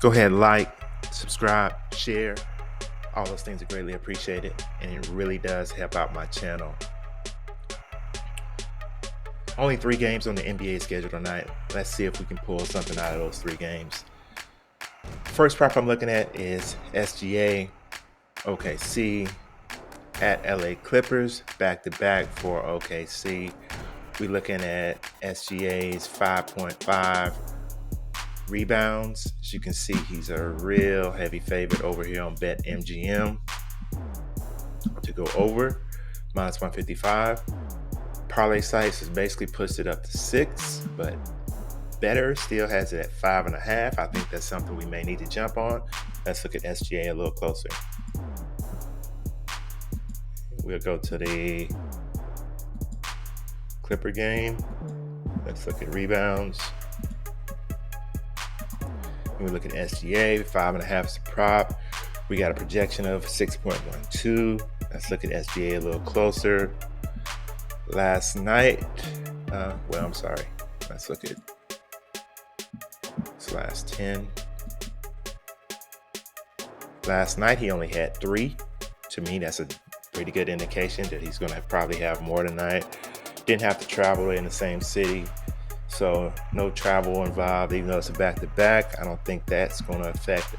Go ahead, like, subscribe, share. All those things are greatly appreciated, and it really does help out my channel. Only 3 games on the NBA schedule tonight. Let's see if we can pull something out of those 3 games. First prop I'm looking at is SGA, OKC, at LA Clippers, back-to-back for OKC. We're looking at SGA's 5.5 rebounds. As you can see, he's a real heavy favorite over here on BetMGM to go over, minus 155. Parlay sites has basically pushed it up to 6, but Betr still has it at 5.5. I think that's something we may need to jump on. Let's look at SGA a little closer. We'll go to the Clipper game. Let's look at rebounds. We look at SGA, 5.5 is the prop. We got a projection of 6.12. Let's look at SGA a little closer. Last night, let's look at this last 10. Last night, he only had 3. To me, that's a pretty good indication that he's going to probably have more tonight. Didn't have to travel in the same city, so no travel involved, even though it's a back-to-back. I don't think that's going to affect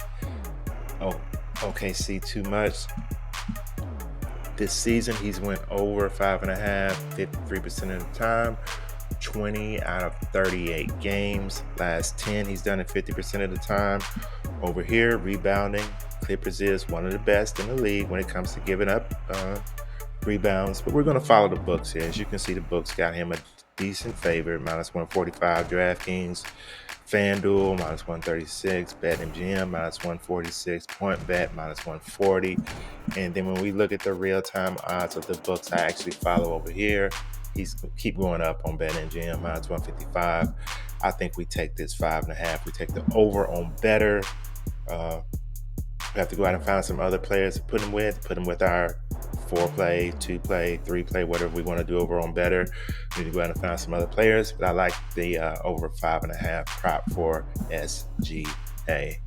OKC too much. This season, he's went over 5.5, 53% of the time, 20 out of 38 games. Last 10, he's done it 50% of the time. Over here, rebounding, Clippers is one of the best in the league when it comes to giving up rebounds. But we're going to follow the books here. As you can see, the books got him a decent favorite, minus 145 DraftKings, FanDuel, minus 136, BetMGM, minus 146, PointBet, minus 140. And then when we look at the real-time odds of the books I actually follow over here, he's keep going up on BetMGM, minus 155. I think we take this 5.5. We take the over on Betr. We have to go out and find some other players to put him with our 4-play, 2-play, 3-play, whatever we want to do over on Betr. We need to go out and find some other players, but I like the over 5.5 prop for SGA.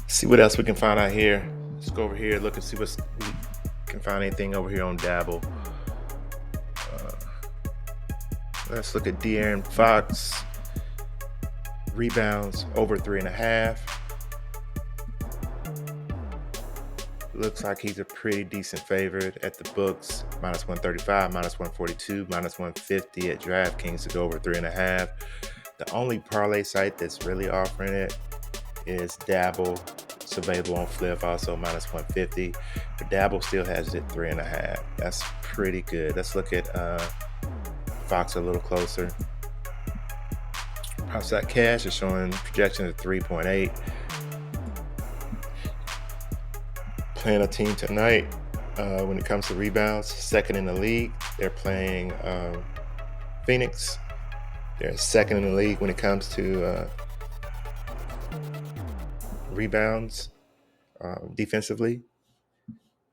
See what else we can find out here. Let's go over here, look and see what we can find anything over here on Dabble. Let's look at De'Aaron Fox. Rebounds over 3.5. Looks like he's a pretty decent favorite at the books. Minus 135, minus 142, minus 150 at DraftKings to go over 3.5. The only parlay site that's really offering it is Dabble. It's available on Flip, also minus 150. But Dabble still has it at 3.5. That's pretty good. Let's look at Fox a little closer. PROPS.CASH is showing projections of 3.8. Playing a team tonight when it comes to rebounds, second in the league. They're playing Phoenix. They're second in the league when it comes to rebounds defensively.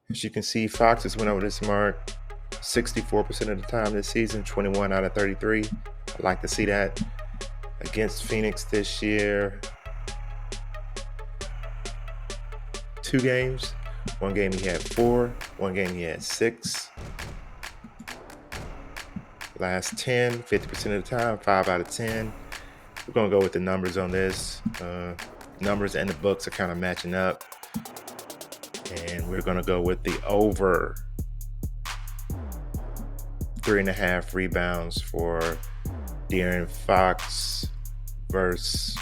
As you can see, Fox has went over this mark 64% of the time this season, 21 out of 33. I'd like to see that. Against Phoenix this year, 2 games. One game he had 4. One game he had 6. Last 10, 50% of the time, 5 out of 10. We're going to go with the numbers on this. Numbers and the books are kind of matching up. And we're going to go with the over 3.5 rebounds for De'Aaron Fox versus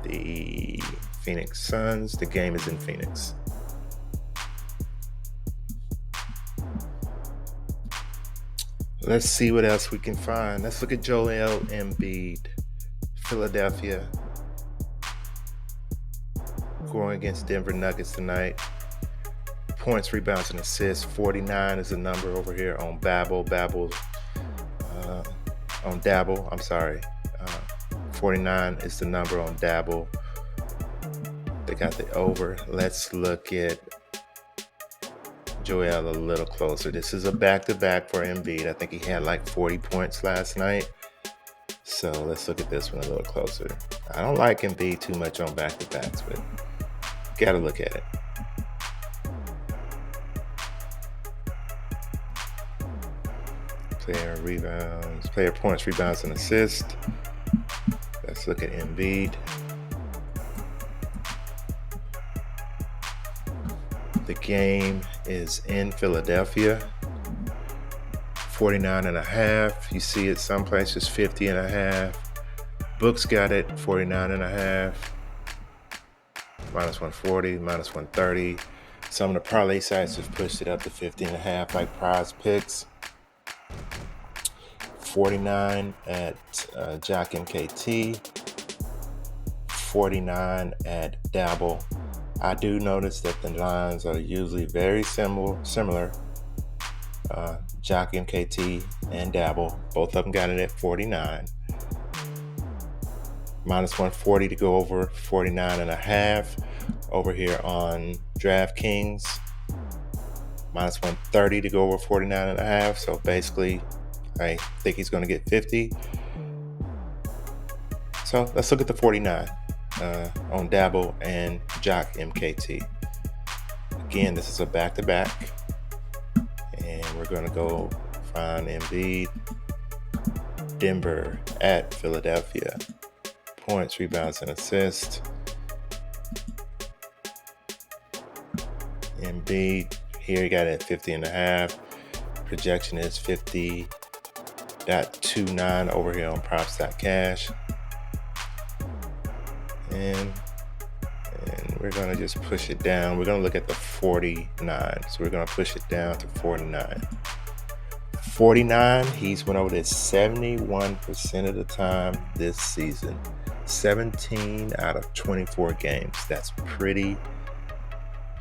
the Phoenix Suns. The game is in Phoenix. Let's see what else we can find. Let's look at Joel Embiid, Philadelphia, going against Denver Nuggets tonight. Points, rebounds, and assists. 49 is the number over here on Dabble. 49 is the number on Dabble. They got the over. Let's look at Joel a little closer. This is a back-to-back for Embiid. I think he had like 40 points last night. So let's look at this one a little closer. I don't like Embiid too much on back-to-backs, but gotta look at it. Player rebounds, player points, rebounds, and assists. Let's look at Embiid. The game is in Philadelphia. 49.5. You see it some places 50.5. Books got it -49.5. -140, -130. Some of the parlay sites have pushed it up to 50.5, like PrizePicks. 49 at JockMKT. 49 at Dabble. I do notice that the lines are usually very similar. JockMKT and Dabble, both of them got it at 49. -140 to go over 49.5 over here on DraftKings. -130 to go over 49.5. So basically, I think he's going to get 50. So let's look at the 49 on Dabble and JockMKT. Again, this is a back-to-back. And we're going to go find Embiid. Denver at Philadelphia. Points, rebounds, and assists. Embiid, here he got it at 50.5. Projection is 50.29 over here on PROPS.CASH. And we're going to just push it down. We're going to look at the 49. So we're going to push it down to 49. 49, he's went over this 71% of the time this season. 17 out of 24 games. That's pretty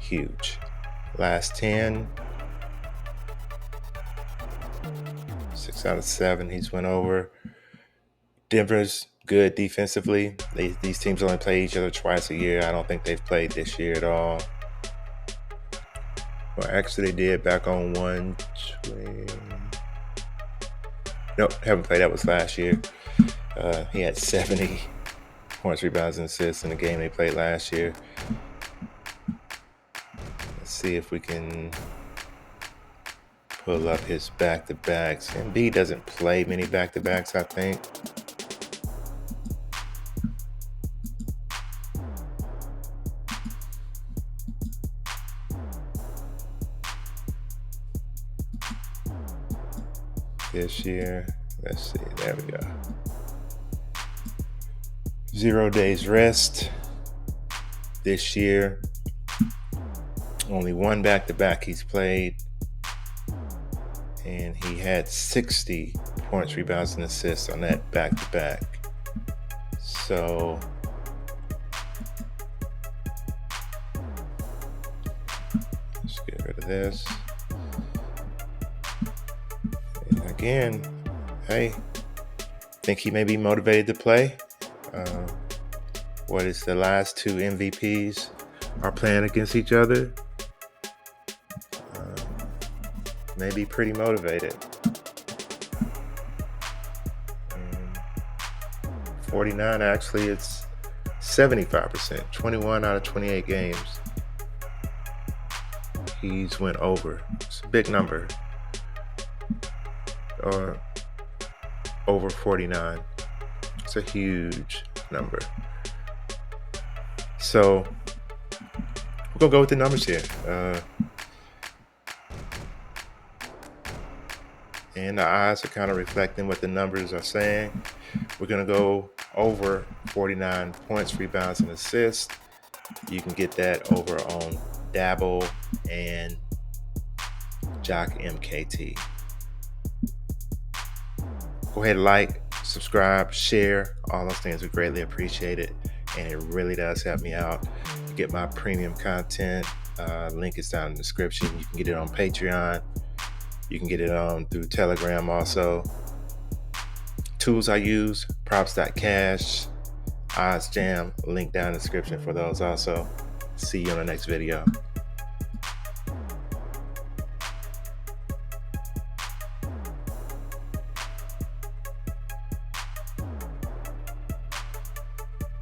huge. Last 10, 6 out of 7 he's went over. Denver's good defensively. These teams only play each other twice a year. I don't think they've played this year at all. Well, actually, they did back on 120. Nope, haven't played. That was last year. He had 70 points, rebounds, and assists in the game they played last year. Let's see if we can pull up his back-to-backs. Embiid doesn't play many back-to-backs, I think. This year, let's see, there we go. 0 days rest. This year, only one back-to-back he's played, and he had 60 points, rebounds, and assists on that back-to-back. So let's get rid of this. Again, hey, think he may be motivated to play. What is the last two MVPs are playing against each other? May be pretty motivated. 49, actually, it's 75%. 21 out of 28 games. He's went over. It's a big number. Or over 49. It's a huge number. So we're gonna go with the numbers here. And the odds are kind of reflecting what the numbers are saying. We're gonna go over 49 points, rebounds, and assists. You can get that over on Dabble and JockMKT. Go ahead and like, subscribe, share. All those things are greatly appreciated, and it really does help me out to get my premium content. Link is down in the description. You can get it on Patreon. You can get it on through Telegram also. Tools I use, PROPS.CASH, OddsJam, link down in the description for those also. See you on the next video.